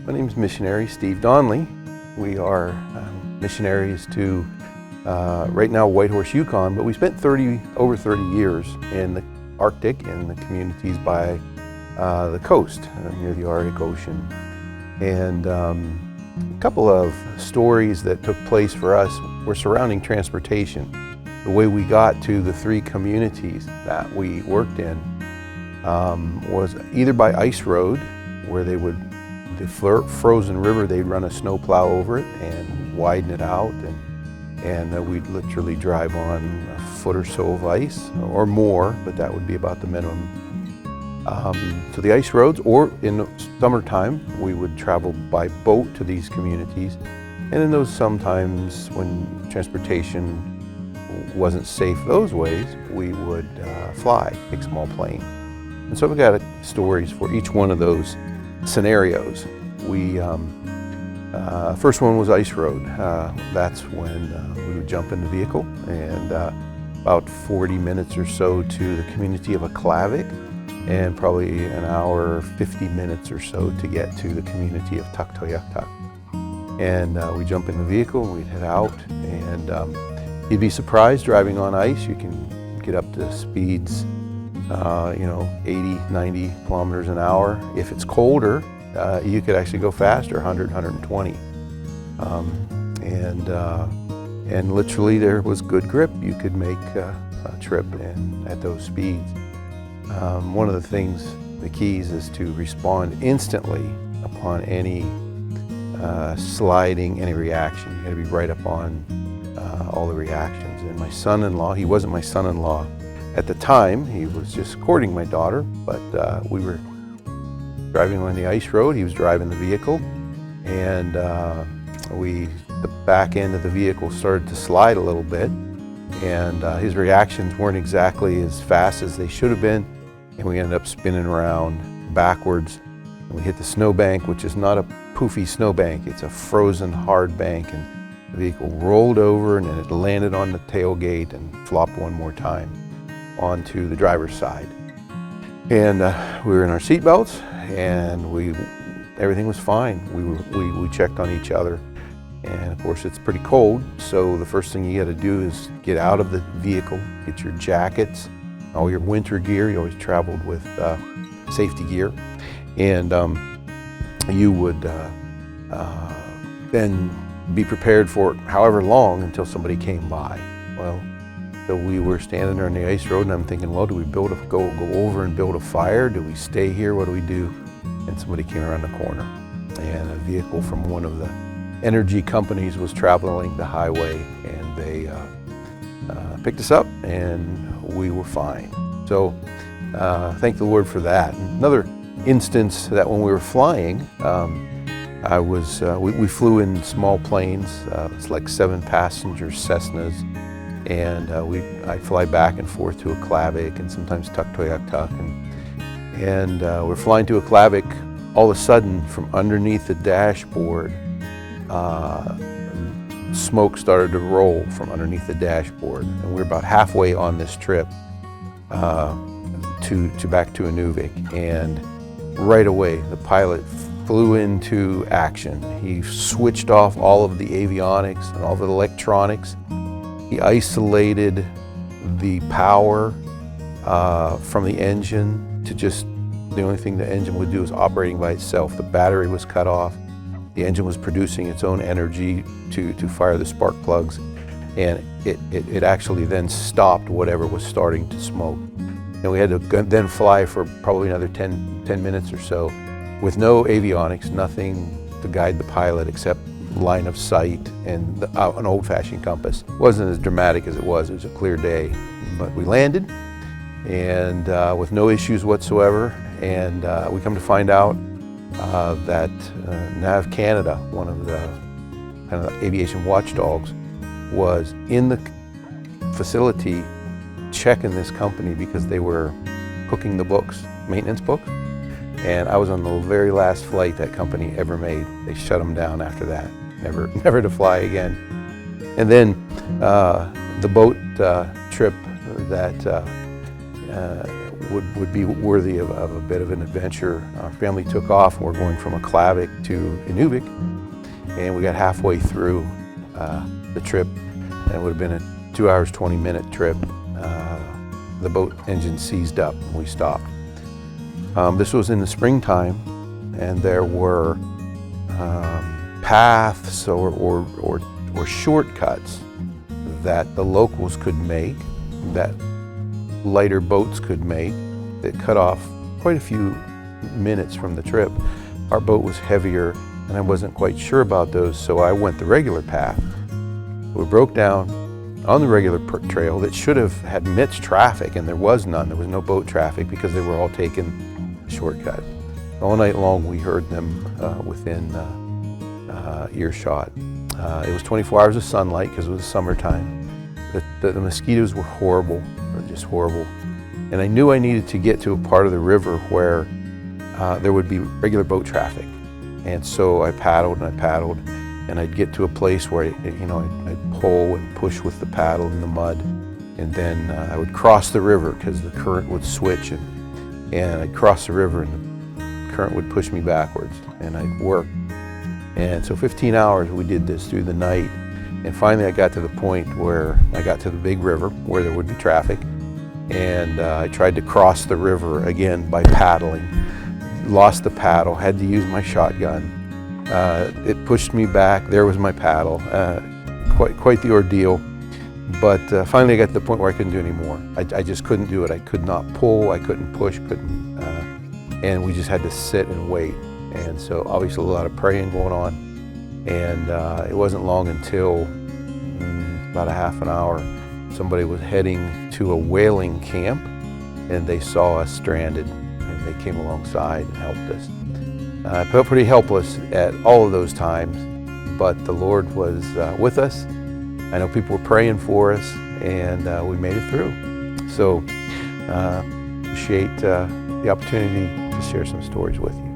My name is Missionary Steve Donley. We are missionaries to, right now, Whitehorse, Yukon, but we spent over 30 years in the Arctic, in the communities by the coast, near the Arctic Ocean. And a couple of stories that took place for us were surrounding transportation. The way we got to the three communities that we worked in was either by ice road, where the frozen river, they'd run a snow plow over it and widen it out, and we'd literally drive on a foot or so of ice, or more, but that would be about the minimum. So the ice roads, or in the summertime, we would travel by boat to these communities. And in those sometimes when transportation wasn't safe those ways, we would fly, take a small plane. And so we got stories for each one of those scenarios. First one was ice road. That's when we would jump in the vehicle, and about 40 minutes or so to the community of Aklavik, and probably an hour, 50 minutes or so to get to the community of Tuktoyaktuk. And we jump in the vehicle, we'd head out, and you'd be surprised driving on ice. You can get up to speeds 80, 90 kilometers an hour. If it's colder, you could actually go faster, 100, 120. And literally there was good grip. You could make a trip at those speeds. One of the things, the keys, is to respond instantly upon any sliding, any reaction. You gotta be right up on all the reactions. And my son-in-law, he wasn't my son-in-law at the time, he was just courting my daughter, but we were driving on the ice road. He was driving the vehicle, and the back end of the vehicle started to slide a little bit, and his reactions weren't exactly as fast as they should have been, and we ended up spinning around backwards, and we hit the snowbank, which is not a poofy snowbank, it's a frozen hard bank, and the vehicle rolled over, and then it landed on the tailgate and flopped one more time onto the driver's side. And we were in our seatbelts, and everything was fine. We checked on each other, and of course it's pretty cold, so the first thing you got to do is get out of the vehicle, get your jackets, all your winter gear. You always traveled with safety gear, and you would then be prepared for however long until somebody came by. Well, so we were standing there on the ice road, and I'm thinking, well, do we go over and build a fire? Do we stay here? What do we do? And somebody came around the corner, and a vehicle from one of the energy companies was traveling the highway, and they picked us up, and we were fine. So thank the Lord for that. Another instance that when we were flying, we flew in small planes. It's like 7-passenger Cessnas. And I'd fly back and forth to Aklavik and sometimes Tuktoyaktuk. And we're flying to Aklavik. All of a sudden, from underneath the dashboard, smoke started to roll from underneath the dashboard. And we're about halfway on this trip back to Inuvik. And right away, the pilot flew into action. He switched off all of the avionics and all of the electronics. He isolated the power from the engine to just, the only thing the engine would do is operating by itself. The battery was cut off. The engine was producing its own energy to fire the spark plugs, and it actually then stopped whatever was starting to smoke. And we had to then fly for probably another 10 minutes or so with no avionics, nothing to guide the pilot except line of sight and an old-fashioned compass. It wasn't as dramatic as it was a clear day, but we landed, and with no issues whatsoever, and we come to find out that NAV Canada, one of the kind of aviation watchdogs, was in the facility checking this company because they were cooking the books, maintenance books, and I was on the very last flight that company ever made. They shut them down after that. Never to fly again. And then the boat trip that would be worthy of a bit of an adventure. Our family took off. We're going from Aklavik to Inuvik, and we got halfway through the trip, and it would have been a 2 hours, 20-minute trip. The boat engine seized up and we stopped. This was in the springtime, and there were paths or shortcuts that the locals could make, that lighter boats could make, that cut off quite a few minutes from the trip. Our boat was heavier, and I wasn't quite sure about those, so I went the regular path. We broke down on the regular trail that should have had mixed traffic, and there was none. There was no boat traffic because they were all taking a shortcut. All night long we heard them within earshot. It was 24 hours of sunlight because it was summertime. The mosquitoes were horrible, just horrible. And I knew I needed to get to a part of the river where there would be regular boat traffic. And so I paddled and I paddled, and I'd get to a place where I'd pull and push with the paddle in the mud, and then I would cross the river because the current would switch, and I'd cross the river and the current would push me backwards, and I'd work. And so 15 hours we did this through the night, and finally I got to the point where I got to the big river where there would be traffic, and I tried to cross the river again by paddling. Lost the paddle, had to use my shotgun. It pushed me back. There was my paddle. Quite the ordeal. But finally I got to the point where I couldn't do any more. I just couldn't do it. I could not pull, I couldn't push, and we just had to sit and wait. And so obviously a lot of praying going on. And it wasn't long until about a half an hour, somebody was heading to a whaling camp, and they saw us stranded, and they came alongside and helped us. I felt pretty helpless at all of those times, but the Lord was with us. I know people were praying for us, and we made it through. So appreciate the opportunity to share some stories with you.